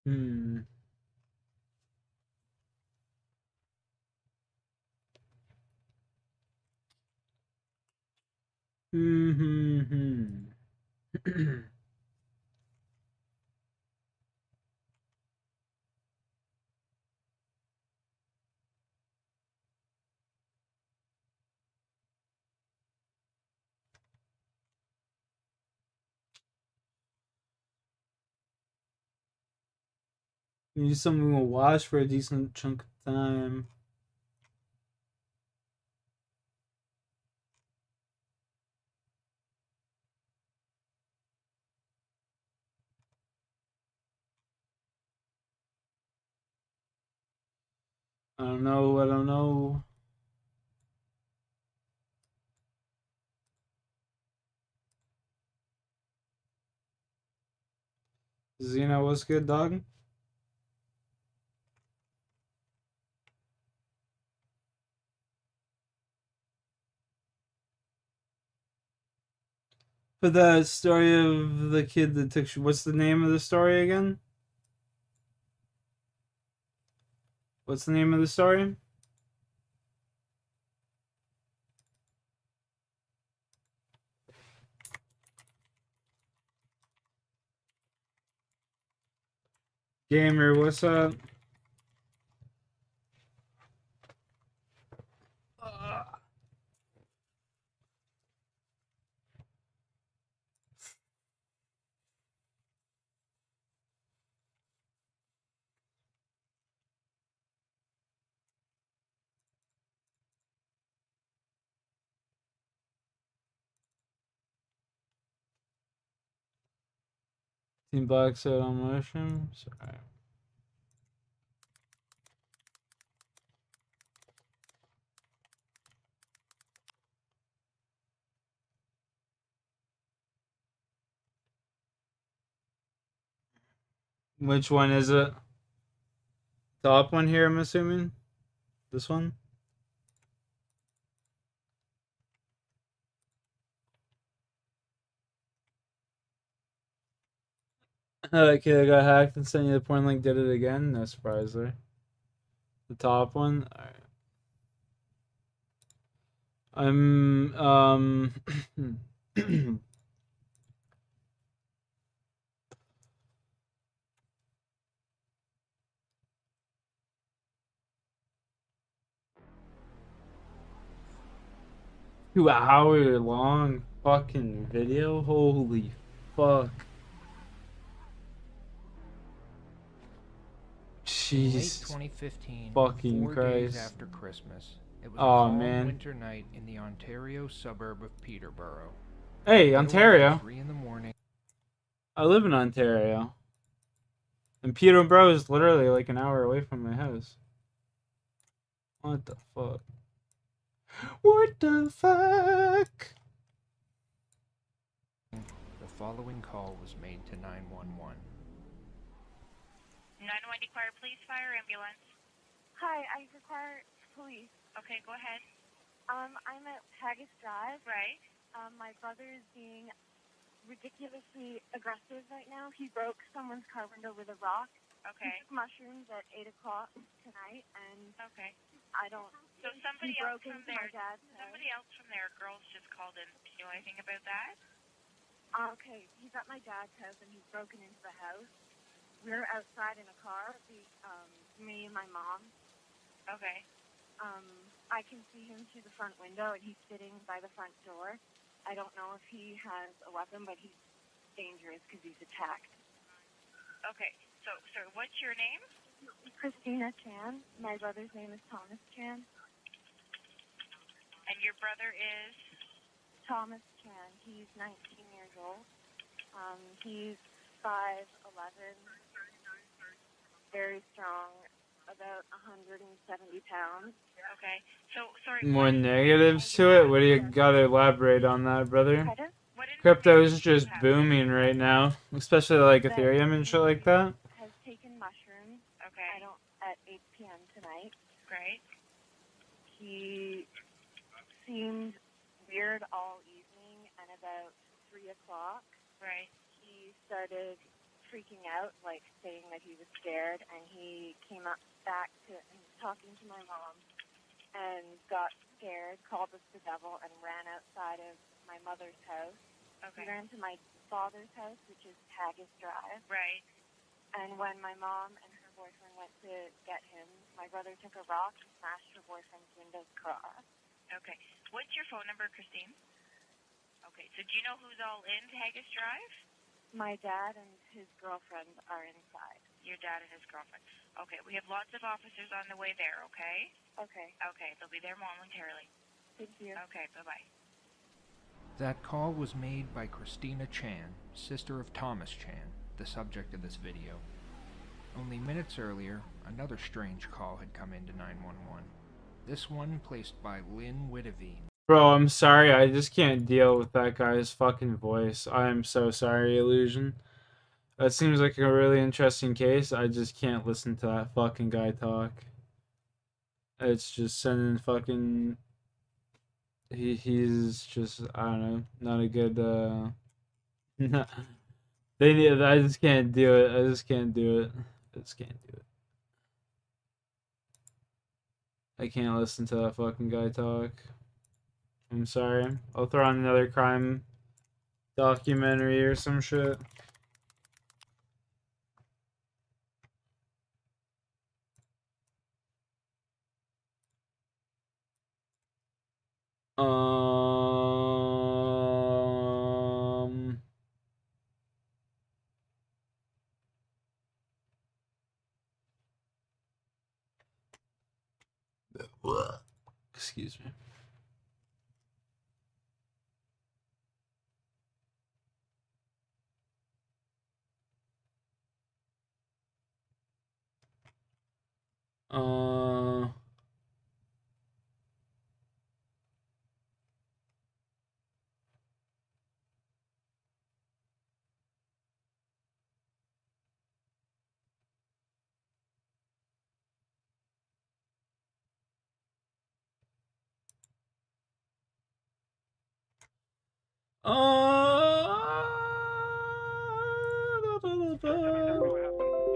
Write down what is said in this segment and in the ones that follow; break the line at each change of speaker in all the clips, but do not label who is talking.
Hmm. Hmm. Need something to watch for a decent chunk of time. I don't know. I don't know. Xena, what's good, dog? For the story of the kid that took. What's the name of the story again? What's the name of the story? Gamer, what's up? Team Black set on motion. Sorry. Which one is it? Top one here, I'm assuming. This one. Okay, I got hacked and sent you the porn link. Did it again? No surprise there. The top one. All right. I'm Two-hour long fucking video. Holy fuck.
In late
Jeez.
2015,
Fucking
4
Christ.
days after Christmas, it was a
Oh,
calm
man.
winter night in the Ontario suburb of Peterborough.
Hey,
It was
Ontario.
3 in the morning.
I live in Ontario. And Peterborough is literally like an hour away from my house. What the fuck? What the fuck?
The following call was made to 911.
911 require police, fire, ambulance.
Hi, I require police.
Okay, go ahead.
I'm at Haggis Drive.
Right.
My brother is being ridiculously aggressive right now. He broke someone's car window with a rock.
Okay.
He took mushrooms at 8 o'clock tonight, and
Okay.
I don't...
So somebody
he
else
broke
from
into
there,
my dad's house.
somebody else from there, girls just called in. Do you know anything about that?
Okay, he's at my dad's house, and he's broken into the house. We're outside in a car, me and my mom.
Okay.
I can see him through the front window, and he's sitting by the front door. I don't know if he has a weapon, but he's dangerous because he's attacked.
Okay. So, sir, what's your name?
Christina Chan. My brother's name is Thomas Chan.
And your brother is?
Thomas Chan. He's 19 years old. He's 5'11", very strong, about 170 pounds.
Okay. So, sorry.
More negatives to it? What do you gotta elaborate on that, brother? Crypto is just booming right now, especially like Ethereum and shit like that.
Has taken mushrooms.
Okay.
At 8 p.m. tonight.
Great.
He seemed weird all evening, and about 3 o'clock,
right,
he started freaking out, like saying that he was scared, and he came up back to and was talking to my mom and got scared, called us the devil, and ran outside of my mother's house.
Okay.
He ran to my father's house, which is Haggis Drive.
Right.
And when my mom and her boyfriend went to get him, my brother took a rock and smashed her boyfriend's windows across.
Okay. What's your phone number, Christine? Okay. So do you know who's all in Haggis Drive?
My dad and his girlfriend are inside.
Your dad and his girlfriend. Okay. We have lots of officers on the way there, okay?
Okay.
Okay. They'll be there momentarily.
Thank you.
Okay. Bye-bye.
That call was made by Christina Chan, sister of Thomas Chan, the subject of this video. Only minutes earlier, another strange call had come into 911. This one placed by Lynn Witteveen.
Bro, I'm sorry. I just can't deal with that guy's fucking voice. I am so sorry, Illusion. That seems like a really interesting case. I just can't listen to that fucking guy talk. It's just sending fucking... He's just, I don't know, not a good, They need... I just can't do it. I just can't do it. I just can't do it. I can't listen to that fucking guy talk. I'm sorry. I'll throw on another crime documentary or some shit. Um. Excuse me. Uh.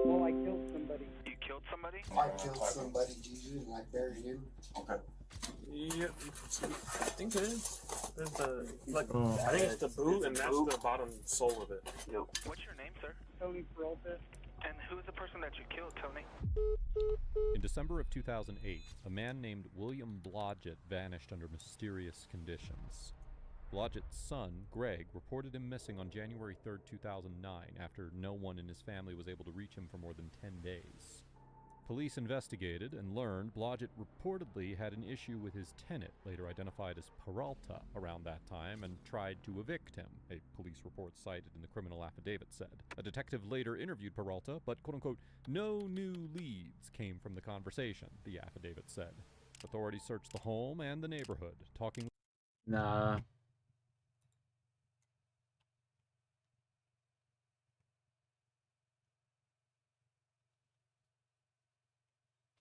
Well, I killed somebody.
You killed somebody?
I killed somebody, Jesus, and I buried him. Okay.
Yep, I think it is. There's the, like,
Oh.
I think it's the boot, and that's the bottom sole of it.
What's your name, sir?
Tony Peralta.
And who's the person that you killed, Tony?
In December of 2008, a man named William Blodgett vanished under mysterious conditions. Blodgett's son, Greg, reported him missing on January 3, 2009, after no one in his family was able to reach him for more than 10 days. Police investigated and learned Blodgett reportedly had an issue with his tenant, later identified as Peralta, around that time, and tried to evict him, a police report cited in the criminal affidavit said. A detective later interviewed Peralta, but quote-unquote, no new leads came from the conversation, the affidavit said. Authorities searched the home and the neighborhood, talking...
Nah.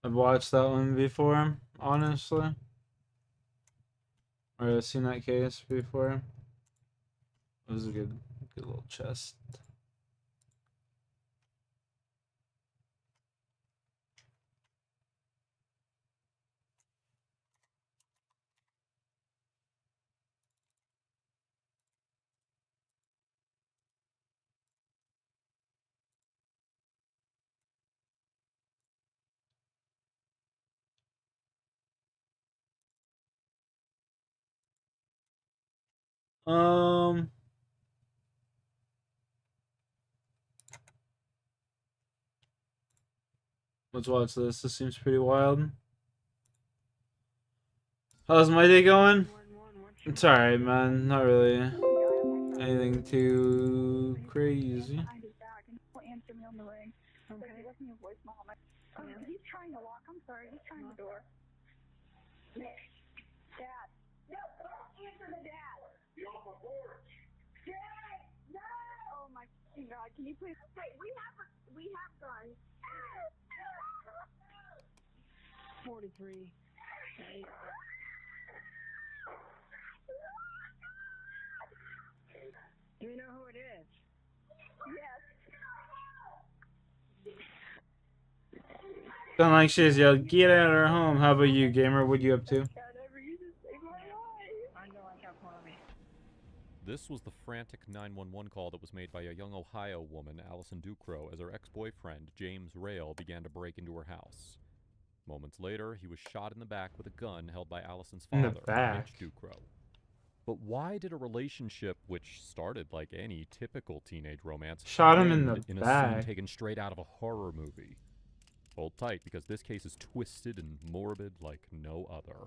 I've watched that one before, honestly. Or I've seen that case before. It was a good little chest. Let's watch this. This seems pretty wild. How's my day going? It's alright, man. Not really anything too crazy.
Answer me on the ring. Okay. He left me a voicemail on my phone. He's trying to lock. I'm sorry. He's trying the door. Nick. Dad. No, don't answer the dad. You're off my board. Dad, no. Oh my God. Can you please? Hey, we have guns. 43. Do you know who it is? Yes.
Sound like she's yelled, "Get out of her home." How about you, gamer? What you up to?
I know I got one of me.
This was the frantic 911 call that was made by a young Ohio woman, Allison Ducrow, as her ex-boyfriend, James Rail, began to break into her house. Moments later, he was shot in the back with a gun held by Allison's
In the
father,
back?
Mitch Ducrow. But why did a relationship which started like any typical teenage romance
Shot him
end
in the
a scene
back.
taken straight out of a horror movie? Hold tight, because this case is twisted and morbid like no other.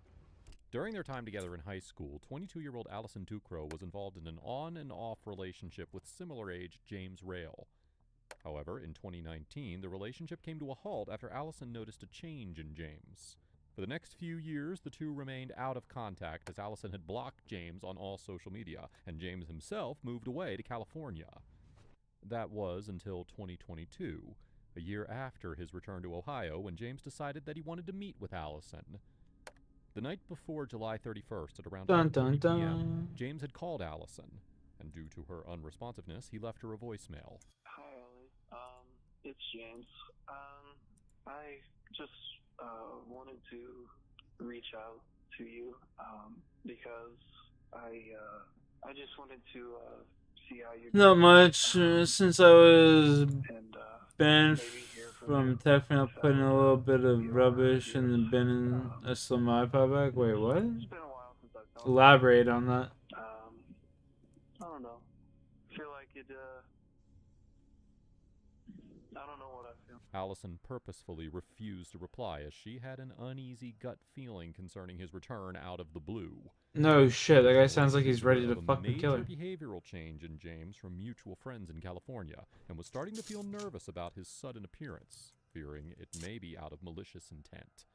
During their time together in high school, 22-year-old Allison Ducrow was involved in an on and off relationship with similar-aged James Rail. However, in 2019, the relationship came to a halt after Allison noticed a change in James. For the next few years, the two remained out of contact as Allison had blocked James on all social media, and James himself moved away to California. That was until 2022, a year after his return to Ohio, when James decided that he wanted to meet with Allison. The night before July 31st at around 8:30 p.m., James had called Allison, and due to her unresponsiveness, he left her a voicemail.
Hi, Ellie. It's James. I just wanted to reach out to you because I just wanted to see how you're
Not
doing.
much. Since I was banned from Tech, I'll put in a little bit of rubbish in the bin and I still my iPod back. Wait, what?
It's been a while since I've talked.
Elaborate on that.
I don't know. I feel like it. I don't know what I feel.
Allison purposefully refused to reply as she had an uneasy gut feeling concerning his return out of the blue.
No shit, that guy sounds like he's ready to fucking kill her.
Major behavioral change in James from mutual friends in California, and was starting to feel nervous about his sudden appearance, fearing it may be out of malicious intent.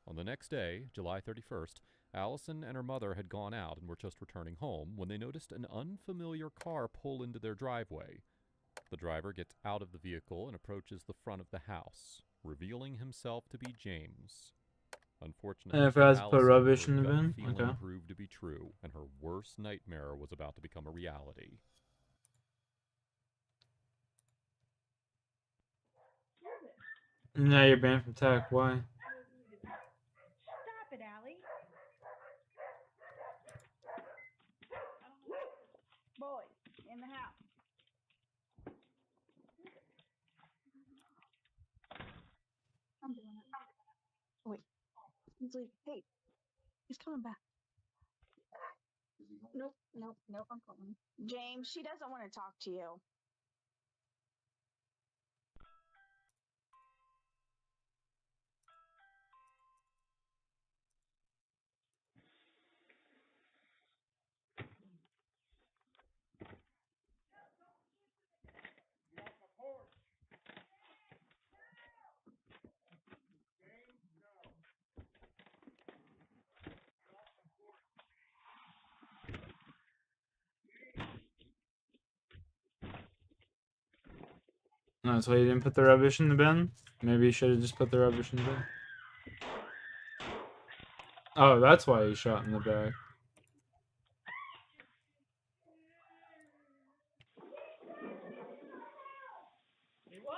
On the next day, July 31st, Allison and her mother had gone out and were just returning home when they noticed an unfamiliar car pull into their driveway. The driver gets out of the vehicle and approaches the front of the house, revealing himself to be James. Unfortunately,
And I forgot to put
Allison,
rubbish
her
in the
gut
bin?
feeling
Okay.
proved to be true, and her worst nightmare was about to become a reality.
Now you're banned from Tech. Why?
Stop it, Allie. Boys, in the house. I'm doing it. Wait. He's leaving. Hey, he's coming back. Nope, I'm calling. James, she doesn't want to talk to you.
No, that's why you didn't put the rubbish in the bin? Maybe you should have just put the rubbish in the bin. Oh, that's why he shot in the back.
What?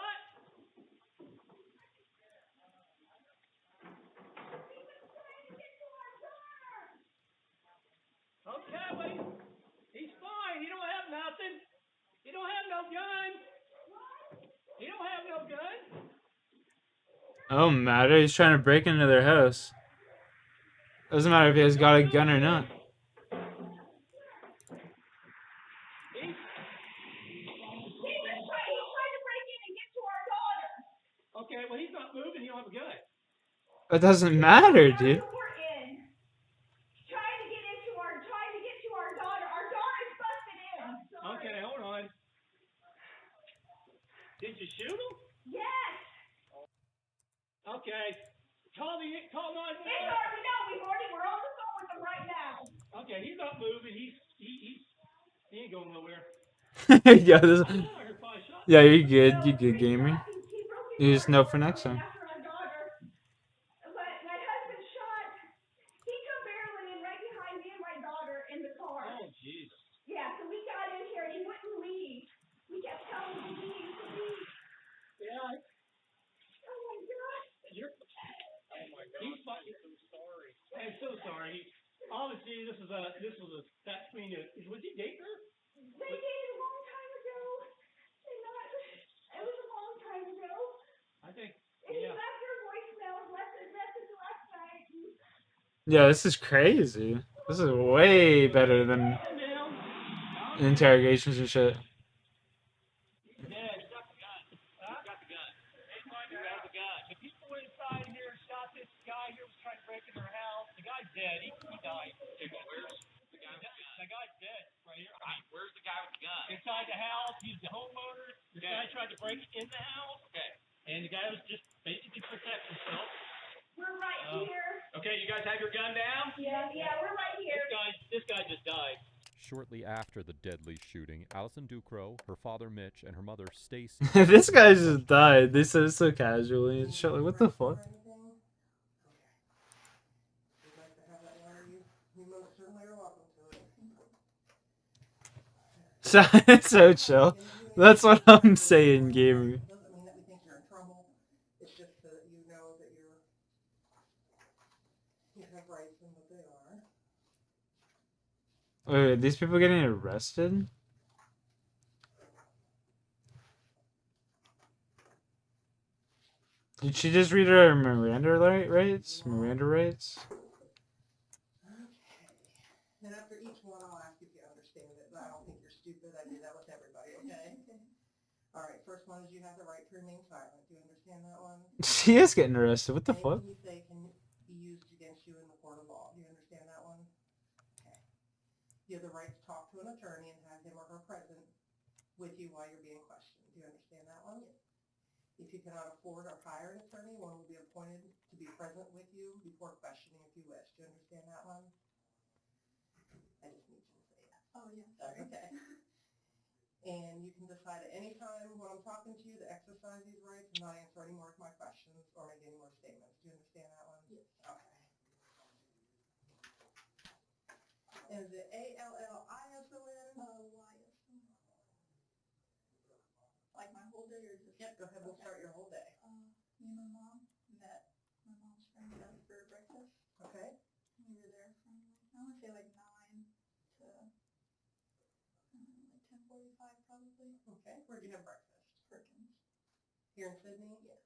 Okay, well, he's fine. He don't have nothing. He don't have no gun. He don't have no gun.
Oh, matter. He's trying to break into their house. Doesn't matter if he has got a gun or not.
He's trying to break in and get to our daughter. Okay, well, he's not moving. He don't have a gun.
That doesn't matter, dude.
Trying to get to our daughter. Our daughter's busted in. Okay, hold on. Did you shoot him? Yes. Okay. Call 911. We're on the phone with him right now. Okay, he's not moving. He ain't going nowhere.
Yeah, yeah, you're good. You're good, gamer. You just know for next time.
My husband shot. He come barreling in right behind me and my daughter in the car. Oh, jeez. Yeah, so we got in here and he wouldn't leave. We kept telling him to leave. Yeah. Oh my God. so sorry. I'm so sorry. Obviously, this was a that between you. Was he dating her?
They dated a long time ago. It was a long time ago.
I think.
And he left your voicemail, left a message last night.
Yeah, this is crazy. This is way better than interrogations and shit.
Yeah, you got the gun. Huh? You got the gun. You got the gun. The people inside here shot this guy here was trying to break into their house. The guy's dead. He died. Okay, where's the guy with the gun? The guy's dead right here. I mean, where's the guy with the gun? Inside the house. He's the homeowner. The guy tried to break in the house. Okay. And the guy was just basically protecting himself.
We're right here.
Okay, you guys have your gun down?
Yeah, we're right here.
This guy just died.
Shortly after the deadly shooting, Allison Ducrow, her father Mitch, and her mother Stacy.
This guy just died. They said it so casually and shit. Like, what the fuck? It's so chill. That's what I'm saying, gaming.
Doesn't mean that we think you're in trouble. It's just that you know that you have rights and what they are.
Wait, these people getting arrested? Did she just read her Miranda rights? Miranda rights?
And after each one, I'll ask if you understand it, but I don't think you're stupid. I do that with everybody, okay? All right, first one is you have the right to remain silent. Do you understand that one?
She is getting arrested. What the fuck?
Anything you say can be used against you in the court of law. Do you understand that one? Okay. You have the right to talk to an attorney and have him or her present with you while you're being questioned. Do you understand that one? Yes. If you cannot afford or hire an attorney, one will be appointed to be present with you before questioning if you wish. Do you understand that one? I just need you to say that.
Oh, yeah, sorry.
Okay. And you can decide at any time when I'm talking to you to exercise these rights and not answer any more of my questions or make any more statements. Do you understand that one? Yes. Okay. Is it A-L-L-I-S-O-N?
Y-S-O-N. Like my whole day or just?
Yep, go ahead and start your whole day.
Me and my mom met my mom's friend for breakfast.
Okay.
We were there from, I want to say like 9 to like 10:45 probably.
Okay. Where'd you have breakfast?
Perkins.
Here in Sydney?
Yeah.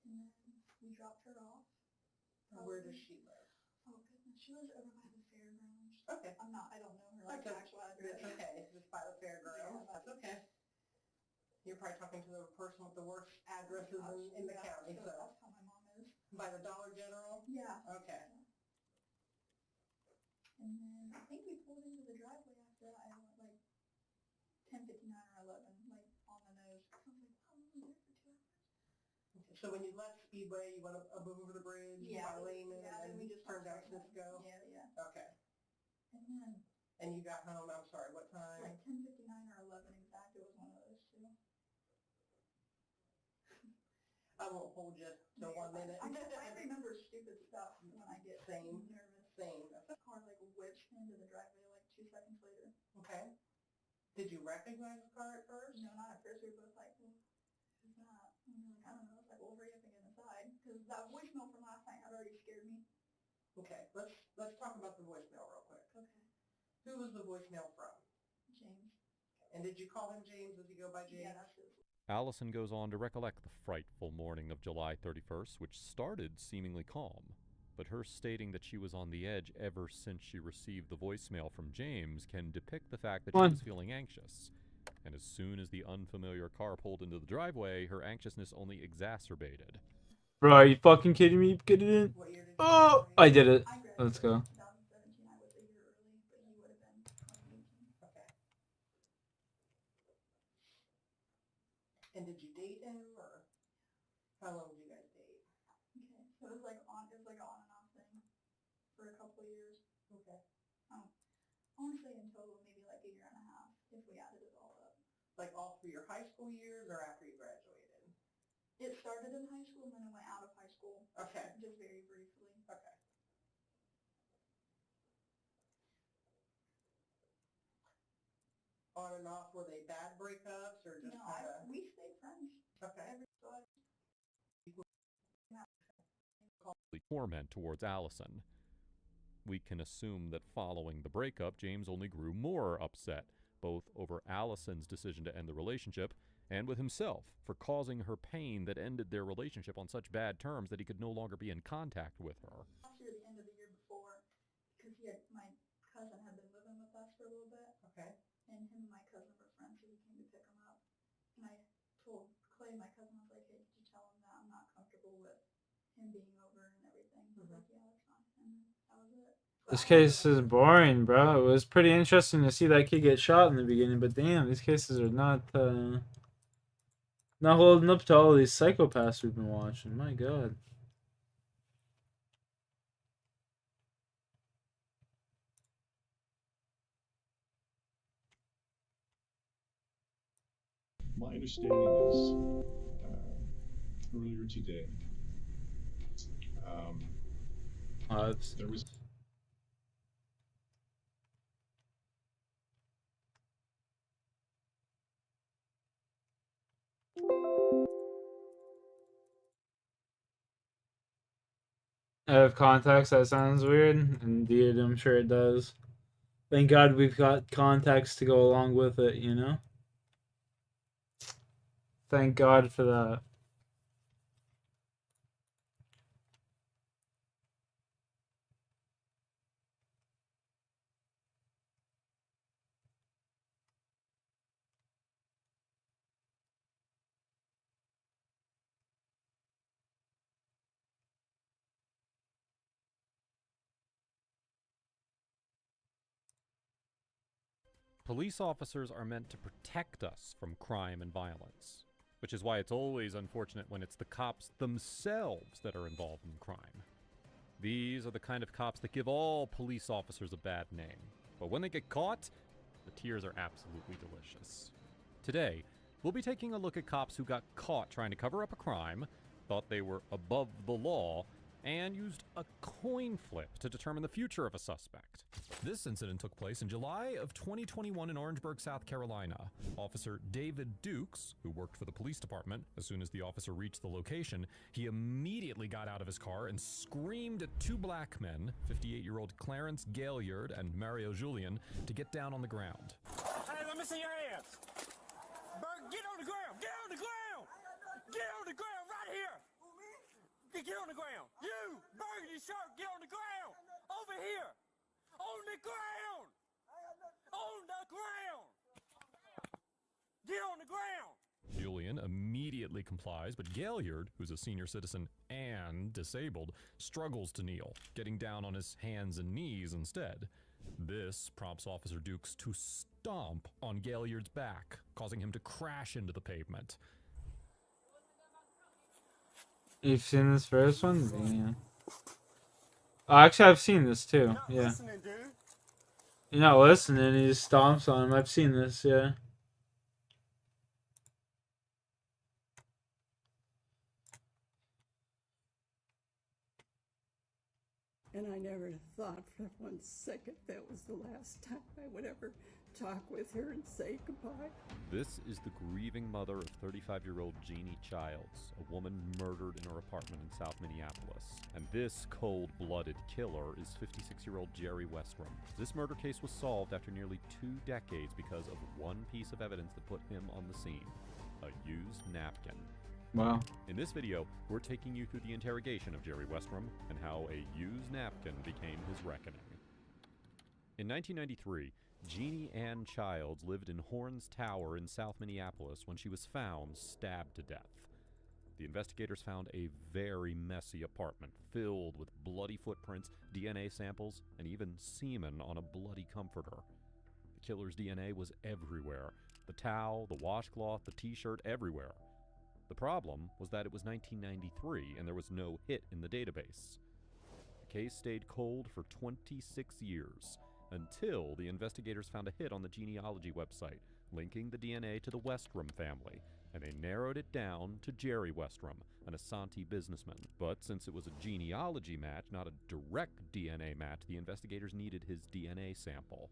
And then we dropped her off.
Where does she live?
Oh goodness, she lives over by the fairgrounds.
Okay.
I don't know her like actual address.
That's okay. Just by the fairgrounds.
Yeah.
That's okay. You're probably talking to the person with the worst addresses in the county, so.
That's how my mom is.
By the Dollar General?
Yeah.
Okay.
And then I think we pulled into the driveway after that. I went like 10:59 or 11, like on the nose. I was like, oh, we were there for 2 hours.
Okay. So when you left Speedway, you went up over the bridge by Lehman and
then we just
turned down Cisco?
Yeah.
Okay.
And then.
And you got home, I'm sorry, what time?
Like 10:59 or 11 exact. It was one of those two.
I won't hold you till 1 minute.
I remember stupid stuff when I get nervous.
Same.
The car like whips into the driveway like 2 seconds later.
Okay. Did you recognize the car at first?
No, not at first. We were both like, well, who's that? And we were like, I don't know. It's like, well, hurry up and get inside. Because that voicemail from last night had already scared me.
Okay, let's talk about the voicemail real quick.
Okay.
Who was the voicemail from?
James.
And did you call him James? Does he go by James?
Yeah, that's his.
Allison goes on to recollect the frightful morning of July 31st, which started seemingly calm, but her stating that she was on the edge ever since she received the voicemail from James can depict the fact that she was feeling anxious. And as soon as the unfamiliar car pulled into the driveway, her anxiousness only exacerbated.
Bro, are you fucking kidding me? Get it in. Oh, I did it. Let's go.
2017. I was a year early, but he would have been 2018.
Okay. And did you date him, or how long did you guys date?
Okay, so it was like on and off thing for a couple of years.
Okay.
I want to say in total maybe like a year and a half if we added it all up.
Like all through your high school years or after you graduated?
It started in high school and then it went out of high school.
Okay.
Just very briefly.
Okay. On and off, were they bad breakups or just kind of?
We stayed friends.
Okay.
torment towards Allison. We can assume that following the breakup, James only grew more upset, both over Allison's decision to end the relationship and with himself for causing her pain that ended their relationship on such bad terms that he could no longer be in contact with her.
Last year, the end of the year before, because my cousin had been living with us for a little bit.
Okay.
And him and my cousin were friends, so he came to pick him up. And I told Clay, my cousin, I was like, hey, did you tell him that I'm not comfortable with him being over and everything? He was like, yeah, that's fine. And then that was it.
This case is boring, bro. It was pretty interesting to see that kid get shot in the beginning, but damn, these cases are not holding up to all these psychopaths we've been watching. My God.
My understanding is earlier today, there was.
Out of context, that sounds weird. Indeed, I'm sure it does. Thank God we've got context to go along with it, you know? Thank God for that.
Police officers are meant to protect us from crime and violence, which is why it's always unfortunate when it's the cops themselves that are involved in crime. These are the kind of cops that give all police officers a bad name, but when they get caught, the tears are absolutely delicious. Today, we'll be taking a look at cops who got caught trying to cover up a crime, thought they were above the law, and used a coin flip to determine the future of a suspect. This incident took place in July of 2021 in Orangeburg, South Carolina. Officer David Dukes, who worked for the police department, as soon as the officer reached the location, he immediately got out of his car and screamed at two black men, 58-year-old Clarence Gaillard and Mario Julian, to get down on the ground.
Hey, let me see your hands. Bert, get on the ground. Get on the ground. Get on the ground right here. Get on the ground. You, burgundy shirt, get on the ground. Over here. On the ground. On the ground. Get on the ground.
Julian immediately complies, but Gaillard, who's a senior citizen and disabled, struggles to kneel, getting down on his hands and knees instead. This prompts Officer Dukes to stomp on Gaillard's back, causing him to crash into the pavement.
You've seen this first one? Damn. Oh, actually, I've seen this too. Yeah. You're not listening, he just stomps on him. I've seen this, yeah.
And I never thought for 1 second that was the last time I would ever talk with her and say goodbye.
This is the grieving mother of 35-year-old Jeannie Childs, a woman murdered in her apartment in South Minneapolis. And this cold-blooded killer is 56-year-old Jerry Westrom. This murder case was solved after nearly 2 decades because of one piece of evidence that put him on the scene: a used napkin.
Wow.
In this video, we're taking you through the interrogation of Jerry Westrom and how a used napkin became his reckoning. In 1993, Jeannie Ann Childs lived in Horns Tower in South Minneapolis when she was found stabbed to death. The investigators found a very messy apartment filled with bloody footprints, DNA samples, and even semen on a bloody comforter. The killer's DNA was everywhere. The towel, the washcloth, the t-shirt, everywhere. The problem was that it was 1993 and there was no hit in the database. The case stayed cold for 26 years, until the investigators found a hit on the genealogy website, linking the DNA to the Westrom family, and they narrowed it down to Jerry Westrom, an Asante businessman. But since it was a genealogy match, not a direct DNA match, the investigators needed his DNA sample.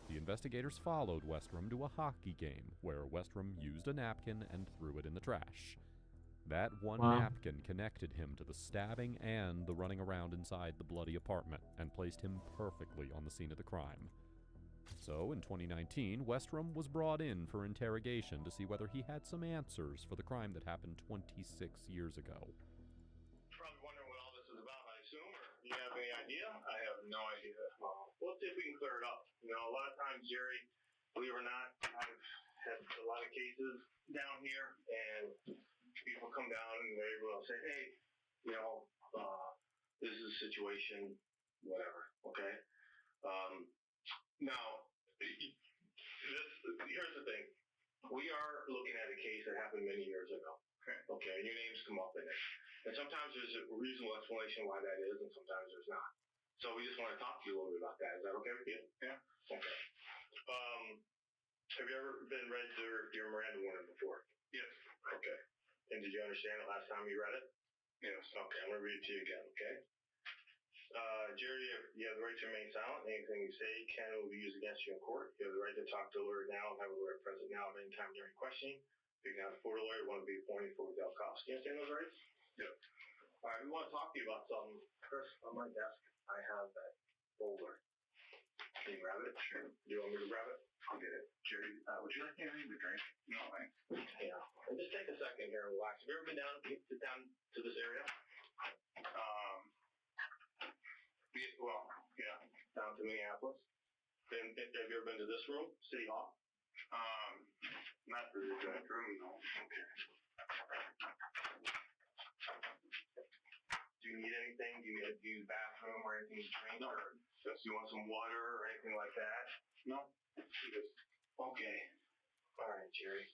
The investigators followed Westrom to a hockey game, where Westrom used a napkin and threw it in the trash. That one
Wow.
napkin connected him to the stabbing and the running around inside the bloody apartment and placed him perfectly on the scene of the crime. So, in 2019, Westrom was brought in for interrogation to see whether he had some answers for the crime that happened 26 years ago.
Probably wondering what all this is about, I assume, or do you have any idea? I have no idea. Well, let's see if we can clear it up. You know, a lot of times, Jerry, believe it or not, I've had a lot of cases down here, and people come down and they're able to say, hey, you know, this is a situation, whatever, okay? Now, here's the thing. We are looking at a case that happened many years ago. Okay, and your names come up in it. And sometimes there's a reasonable explanation why that is, and sometimes there's not. So we just want to talk to you a little bit about that. Is that okay with you? Yeah. Okay. Have you ever been read your Miranda warning before? Yes. Okay. And did you understand it last time you read it? Yes. Okay, I'm going to read it to you again, okay? Jerry, you have the right to remain silent. Anything you say can or will be used against you in court. You have the right to talk to a lawyer now and have a lawyer present now at any time during questioning. If you can afford a lawyer, want to be appointed for without cost. Do you understand those rights? Yep. All right, we want to talk to you about something. First, on my desk, I have that folder. Can you grab it? Sure. Do you want me to grab it? I'll get it. Jerry, would you like anything to drink? No, thanks. Yeah. And just take a second here and relax. Have you ever been down to this area? Well, yeah, down to Minneapolis. Have you ever been to this room, City Hall? Not the exact room, no. Okay. Do you need anything? Do you need to use the bathroom or anything to drink? Or just you want some water or anything like that? No. Okay. All right, Jerry.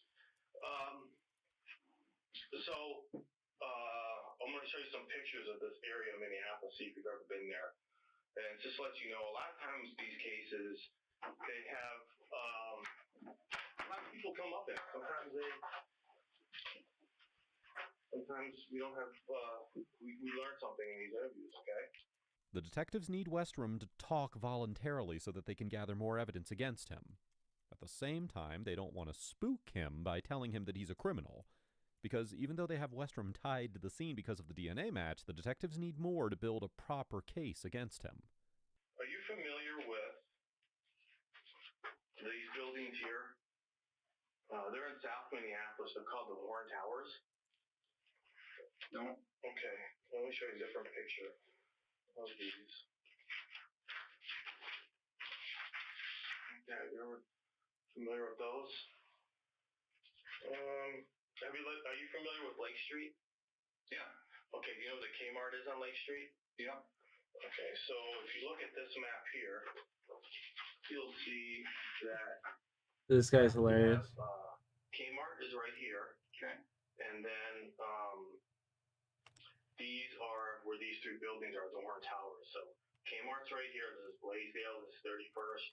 I'm going to show you some pictures of this area of Minneapolis, see if you've ever been there. And just to let you know, a lot of times these cases, they have a lot of people come up in it. Sometimes we don't have, we learn something in these interviews, okay?
The detectives need Westrom to talk voluntarily so that they can gather more evidence against him. At the same time, they don't want to spook him by telling him that he's a criminal. Because even though they have Westrom tied to the scene because of the DNA match, the detectives need more to build a proper case against him.
Are you familiar with these buildings here? They're in South Minneapolis. They're called the Horn Towers. No? Okay. Let me show you a different picture of these. Okay, you're familiar with those? Are you familiar with Lake Street? Yeah. Okay, you know where the Kmart is on Lake Street? Yeah. Okay, so if you look at this map here, you'll see that
This guy's hilarious.
Kmart is right here. Okay. And then these are where these three buildings are, the Horn Towers. So Kmart's right here. This is Blaisdell. This is 31st.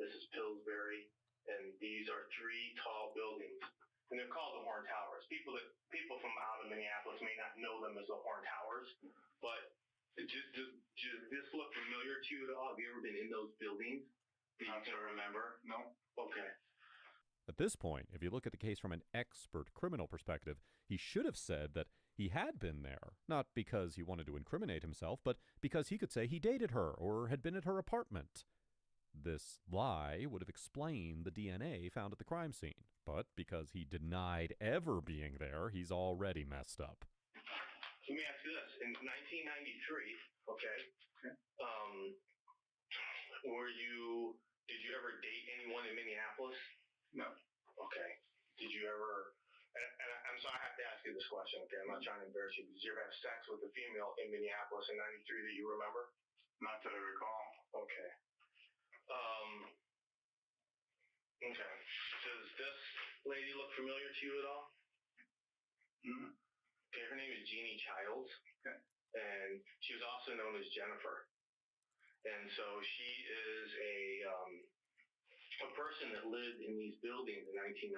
This is Pillsbury. And these are three tall buildings. And they're called the Horn Towers. People from out of Minneapolis may not know them as the Horn Towers, but does this look familiar to you at all? Have you ever been in those buildings? Do you can remember? No? Okay.
At this point, if you look at the case from an expert criminal perspective, he should have said that he had been there, not because he wanted to incriminate himself, but because he could say he dated her or had been at her apartment. This lie would have explained the DNA found at the crime scene, but because he denied ever being there, he's already messed up.
Let me ask you this. In 1993, okay, did you ever date anyone in Minneapolis? No. Okay. Did you ever, and I'm sorry I have to ask you this question, okay? I'm not trying to embarrass you. Did you ever have sex with a female in Minneapolis in 93 that you remember? Not that I recall. Okay. Okay. Does this lady look familiar to you at all? Mm-hmm. Okay, her name is Jeannie Childs. Okay. And she was also known as Jennifer. And so she is a person that lived in these buildings in 1993.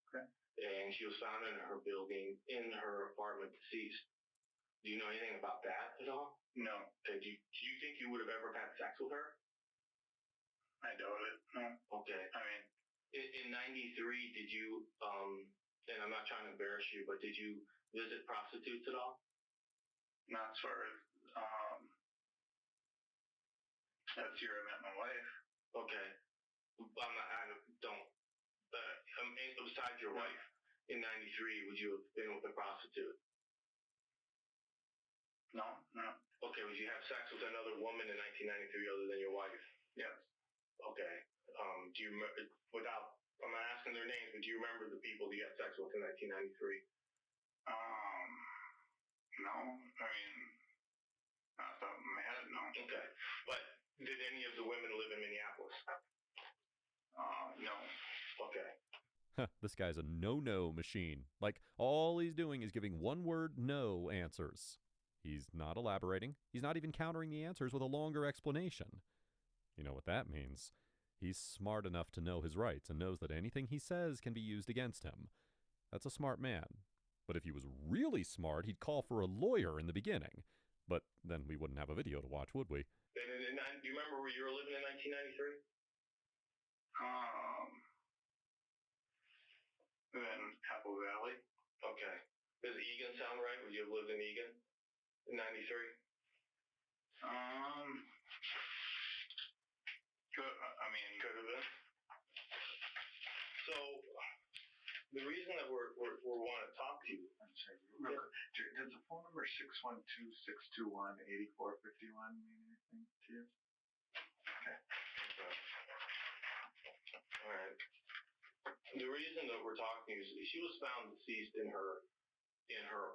Okay. And she was found in her building, in her apartment, deceased. Do you know anything about that at all? No. Okay. Do you think you would have ever had sex with her? I doubt it. No. Okay. I mean, in 93, did you, and I'm not trying to embarrass you, but did you visit prostitutes at all? Not as far as, that's your I met my wife. Okay. Besides your wife, in 93, would you have been with a prostitute? No. Okay, would you have sex with another woman in 1993 other than your wife? Yes. Okay. Do you, I'm not asking their names, but do you remember the people that you had sex with in 1993? No. I mean, not off the top of my head, no. Okay. But did any of the women live in Minneapolis? No. Okay.
This guy's a no-no machine. Like, all he's doing is giving one-word no answers. He's not elaborating. He's not even countering the answers with a longer explanation. You know what that means. He's smart enough to know his rights and knows that anything he says can be used against him. That's a smart man. But if he was really smart, he'd call for a lawyer in the beginning. But then we wouldn't have a video to watch, would we?
Do you remember where you were living in 1993? In Apple Valley. Okay. Does Egan sound right? Would you have lived in Egan in 93? Could have been. So, the reason that we're wanting to talk to you. I'm sorry. Does the phone number 612-621-8451 mean anything to you? Okay. All right. The reason that we're talking is she was found deceased in her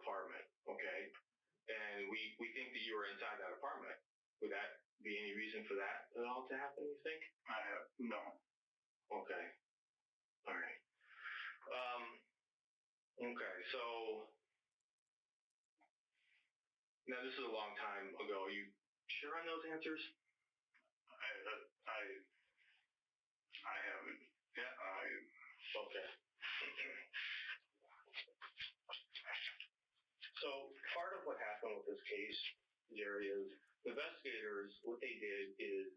apartment, okay? And we think that you were inside that apartment. Would that be any reason for that at all to happen, you think? No. Okay. All right. Okay, so now this is a long time ago. Are you sure on those answers? I haven't. Yeah, okay. So part of what happened with this case, Jerry, is the investigators, what they did is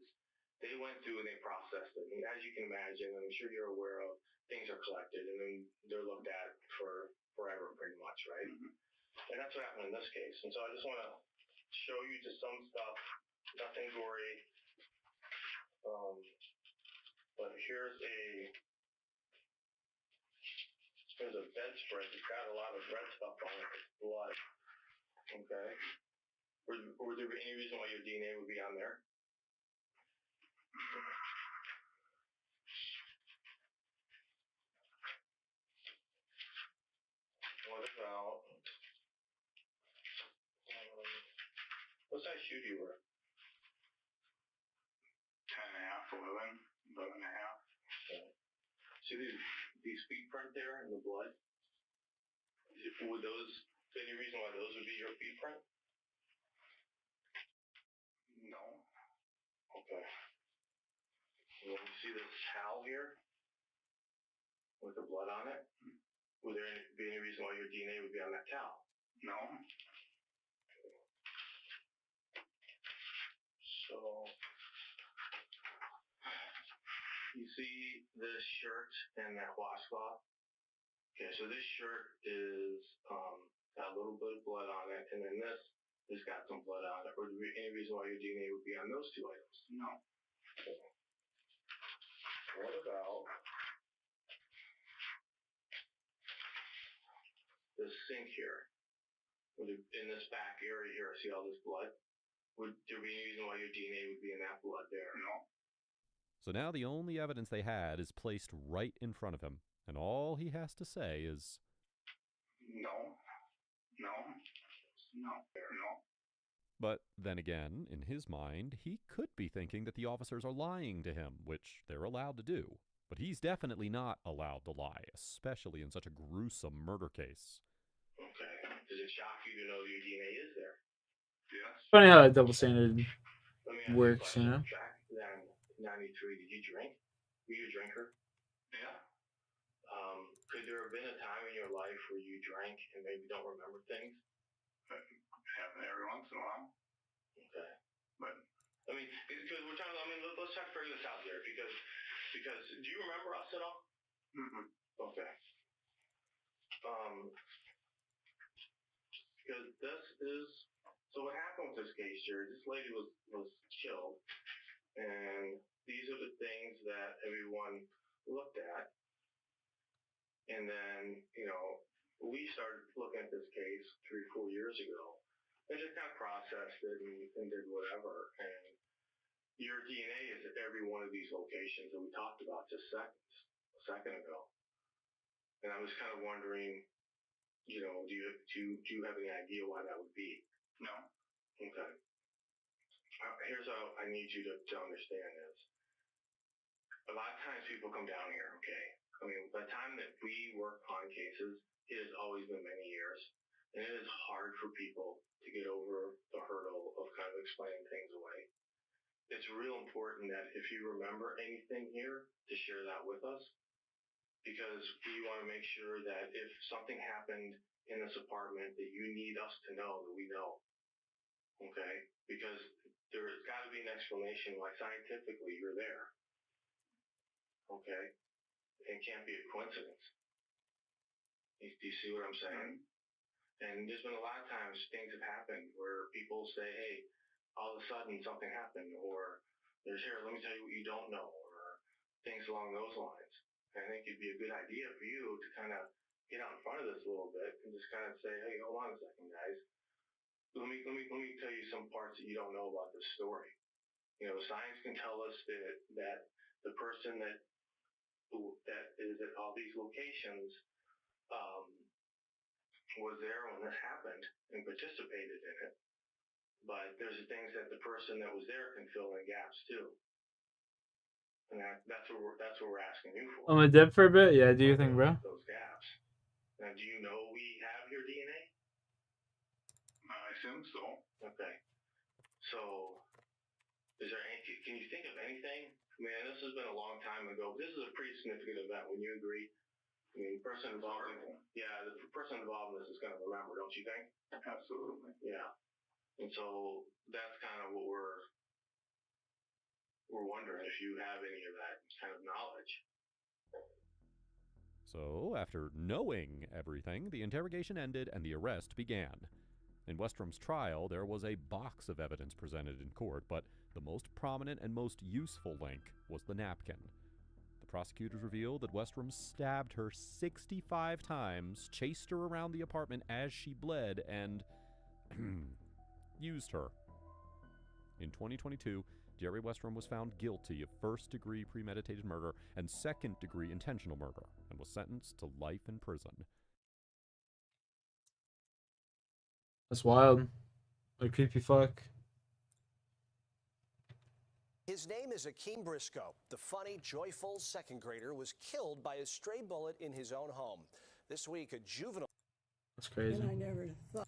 they went through and they processed it. And as you can imagine, and I'm sure you're aware of, things are collected and then they're looked at for forever pretty much, right? Mm-hmm. And that's what happened in this case. And so I just want to show you just some stuff, nothing gory. But here's a bedspread. It's got a lot of red stuff on it. Blood. Okay. Would there be any reason why your DNA would be on there? What about what size shoe do you wear? 10.5, 11.5. Okay. See these feet print there in the blood? Would those, any reason why those would be your feet print? No. Okay. Well, you see this towel here with the blood on it? Would there be any reason why your DNA would be on that towel? No. So, you see this shirt and that washcloth? Okay, so this shirt is got a little bit of blood on it, and then this has got some blood on it. Would there be any reason why your DNA would be on those two items? No. Okay. What about this sink here? In this back area here, see all this blood? Would there be any reason why your DNA would be in that blood there? No.
So now the only evidence they had is placed right in front of him, and all he has to say is,
No.
But then again, in his mind, he could be thinking that the officers are lying to him, which they're allowed to do. But he's definitely not allowed to lie, especially in such a gruesome murder case.
Okay. Does it shock you to know your DNA is there? Yes.
Funny how that double standard works, you know?
Back then, 93, did you drink? Were you a drinker? Yeah. Could there have been a time in your life where you drank and maybe don't remember things? Happen every once in a while. Okay. But, I mean, because we're talking, let's try to figure this out here, because do you remember us at all? Mm-hmm. Okay. because this is, so what happened with this case, Jerry, this lady was killed, and these are the things that everyone looked at. And then, you know, we started looking at this case 3-4 years ago and just kind of processed it and did whatever. And your DNA is at every one of these locations that we talked about just a second ago. And I was kind of wondering, you know, do you have any idea why that would be? No. Okay. Here's how I need you to understand this. A lot of times people come down here, okay? I mean, by the time that we work on cases, it has always been many years. And it is hard for people to get over the hurdle of kind of explaining things away. It's real important that if you remember anything here, to share that with us. Because we want to make sure that if something happened in this apartment that you need us to know, that we know. Okay? Because there's got to be an explanation why scientifically you're there. Okay? It can't be a coincidence. Do you see what I'm saying? And there's been a lot of times things have happened where people say, hey, all of a sudden something happened, or there's here, let me tell you what you don't know, or things along those lines. And I think it'd be a good idea for you to kind of get out in front of this a little bit and just kind of say, hey, hold on a second, guys. Let me tell you some parts that you don't know about this story. You know, science can tell us that the person that is at all these locations was there when this happened and participated in it. But there's things that the person that was there can fill in gaps too. And that's what we're asking you for.
Am I dead for a bit? Yeah, do you think, bro?
Those gaps. Now, do you know we have your DNA? I assume so. Okay. So, can you think of anything? I mean, this has been a long time ago, but this is a pretty significant event. Wouldn't you agree? I mean, the person involved in this is going to remember, don't you think? Absolutely. Yeah. And so that's kind of what we're wondering, if you have any of that kind of knowledge.
So, after knowing everything, the interrogation ended and the arrest began. In Westrum's trial, there was a box of evidence presented in court, but the most prominent and most useful link was the napkin. The prosecutors revealed that Westrum stabbed her 65 times, chased her around the apartment as she bled, and used her. In 2022, Jerry Westrum was found guilty of first-degree premeditated murder and second-degree intentional murder and was sentenced to life in prison.
That's wild. What a creepy fuck.
His name is Akeem Briscoe. The funny, joyful second grader was killed by a stray bullet in his own home. This week, a juvenile...
That's crazy.
And I never thought...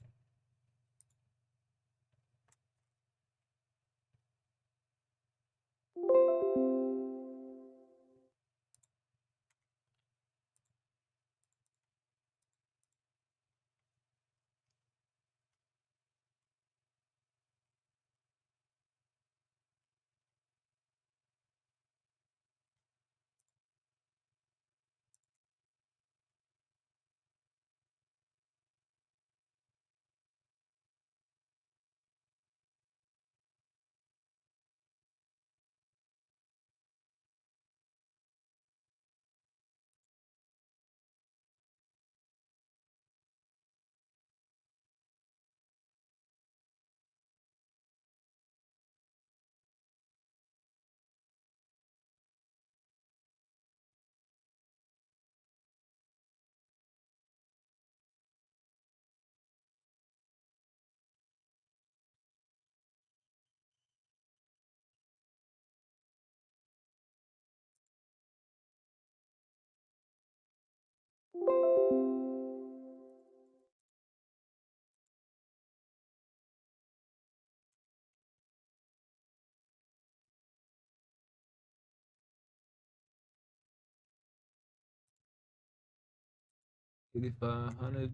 $8,500.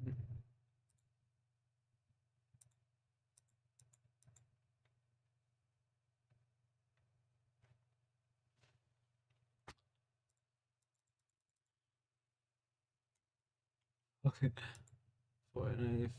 Okay. $495.